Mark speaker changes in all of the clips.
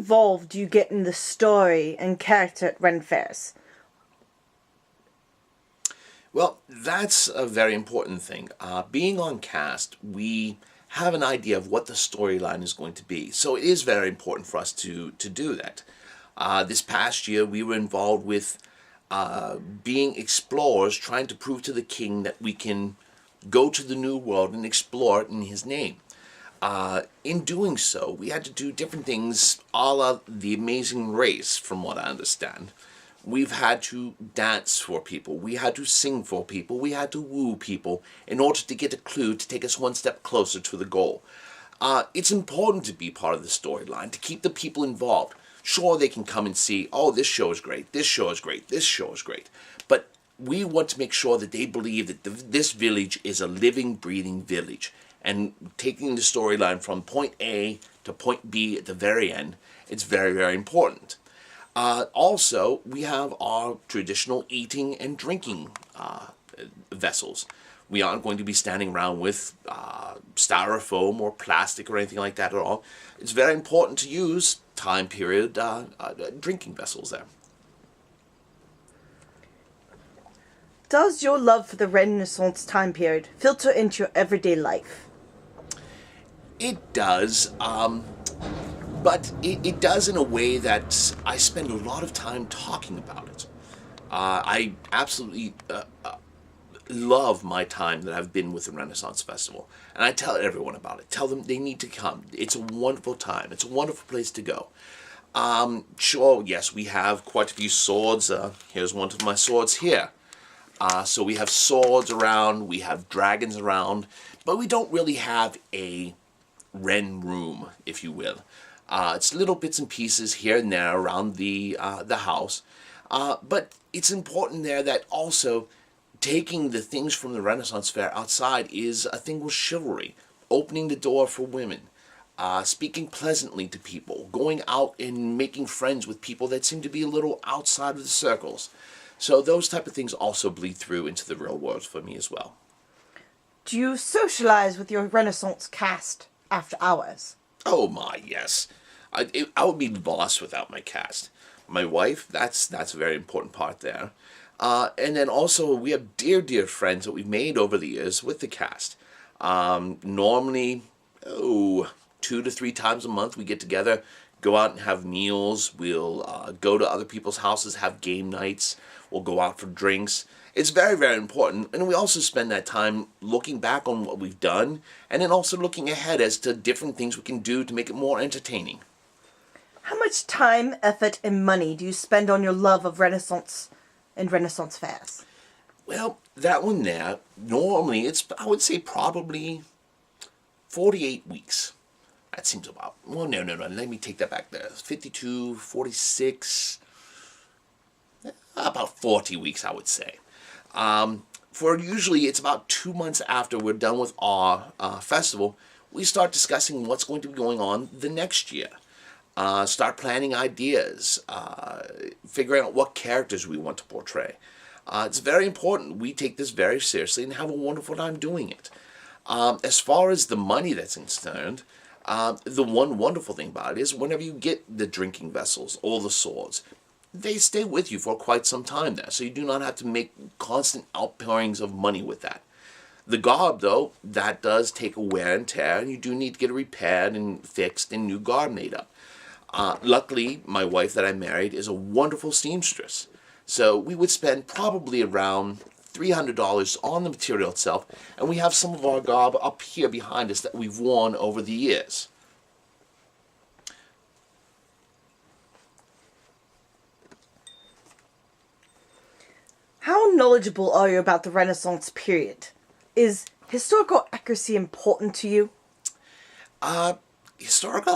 Speaker 1: involved do you get in the story and character at Ren Fairs?
Speaker 2: Well, that's a very important thing. Being on cast, we have an idea of what the storyline is going to be. So it is very important for us to do that. This past year, we were involved with being explorers, trying to prove to the king that we can go to the New World and explore it in his name. In doing so, we had to do different things a la The Amazing Race, from what I understand. We've had to dance for people, we had to sing for people, we had to woo people in order to get a clue to take us one step closer to the goal. It's important to be part of the storyline, to keep the people involved. Sure, they can come and see, oh, this show is great, this show is great, this show is great. But we want to make sure that they believe that this village is a living, breathing village. And taking the storyline from point A to point B at the very end, it's very, very important. Also, we have our traditional eating and drinking vessels. We aren't going to be standing around with styrofoam or plastic or anything like that at all. It's very important to use time period drinking vessels there.
Speaker 1: Does your love for the Renaissance time period filter into your everyday life?
Speaker 2: It does, but it does in a way that I spend a lot of time talking about it. I absolutely love my time that I've been with the Renaissance Festival, and I tell everyone about it. Tell them they need to come. It's a wonderful time. It's a wonderful place to go. Sure, yes, we have quite a few swords. Here's one of my swords here. So we have swords around, we have dragons around, but we don't really have a Ren room, if you will. It's little bits and pieces here and there around the house, but it's important there that also taking the things from the Renaissance Fair outside is a thing with chivalry, opening the door for women, speaking pleasantly to people, going out and making friends with people that seem to be a little outside of the circles. So those type of things also bleed through into the real world for me as well.
Speaker 1: Do you socialize with your Renaissance cast after hours?
Speaker 2: Oh my, yes. I would be lost without my cast. My wife, that's a very important part there. And then also we have dear, dear friends that we've made over the years with the cast. Normally, 2 to 3 times a month we get together, go out and have meals. We'll go to other people's houses, have game nights. We'll go out for drinks. It's very, very important. And we also spend that time looking back on what we've done and then also looking ahead as to different things we can do to make it more entertaining.
Speaker 1: How much time, effort, and money do you spend on your love of Renaissance and Renaissance fairs?
Speaker 2: Well, that one there, normally it's, I would say, probably 48 weeks. That seems about, well, no, let me take that back there. 52, 46, about 40 weeks, I would say. For usually, it's about 2 months after we're done with our festival, we start discussing what's going to be going on the next year. Start planning ideas, figuring out what characters we want to portray. It's very important. We take this very seriously and have a wonderful time doing it. As far as the money that's concerned, the one wonderful thing about it is whenever you get the drinking vessels or the swords, they stay with you for quite some time there, so you do not have to make constant outpourings of money with that. The garb, though, that does take a wear and tear, and you do need to get it repaired and fixed and new garb made up. Luckily, my wife that I married is a wonderful seamstress, so we would spend probably around $300 on the material itself, and we have some of our garb up here behind us that we've worn over the years.
Speaker 1: How knowledgeable are you about the Renaissance period? Is historical accuracy important to you?
Speaker 2: Historical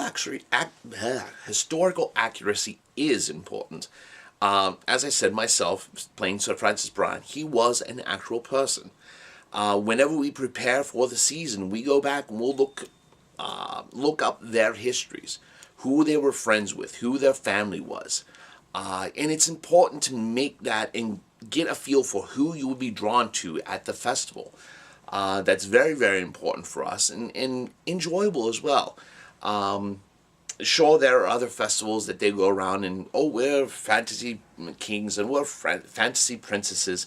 Speaker 2: accuracy is important. As I said myself, playing Sir Francis Bryan, he was an actual person. Whenever we prepare for the season, we go back and we'll look up their histories, who they were friends with, who their family was. And it's important to make that and get a feel for who you would be drawn to at the festival. That's very, very important for us and enjoyable as well. Sure, there are other festivals that they go around and, oh, we're fantasy kings and we're fantasy princesses.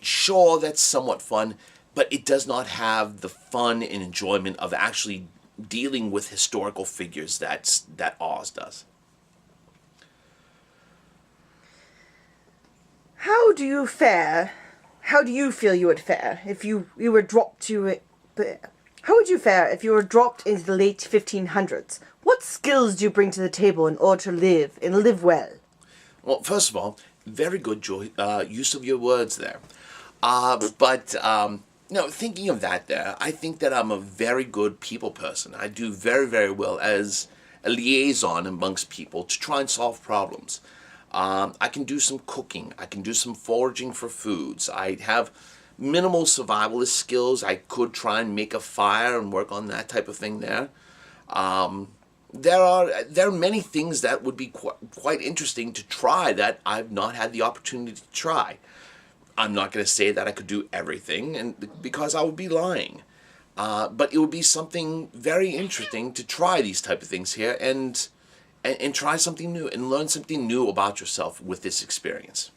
Speaker 2: Sure, that's somewhat fun, but it does not have the fun and enjoyment of actually dealing with historical figures that Oz does.
Speaker 1: How do you fare? How do you feel you would fare if you were dropped to it? How would you fare if you were dropped into the late 1500s? What skills do you bring to the table in order to live and live well?
Speaker 2: Well, first of all, very good use of your words there. But no, thinking of that there, I think that I'm a very good people person. I do very, very well as a liaison amongst people to try and solve problems. I can do some cooking. I can do some foraging for foods. I have minimal survivalist skills. I could try and make a fire and work on that type of thing there. There are many things that would be quite interesting to try that I've not had the opportunity to try. I'm not going to say that I could do everything, and because I would be lying. But it would be something very interesting to try these type of things here and try something new and learn something new about yourself with this experience.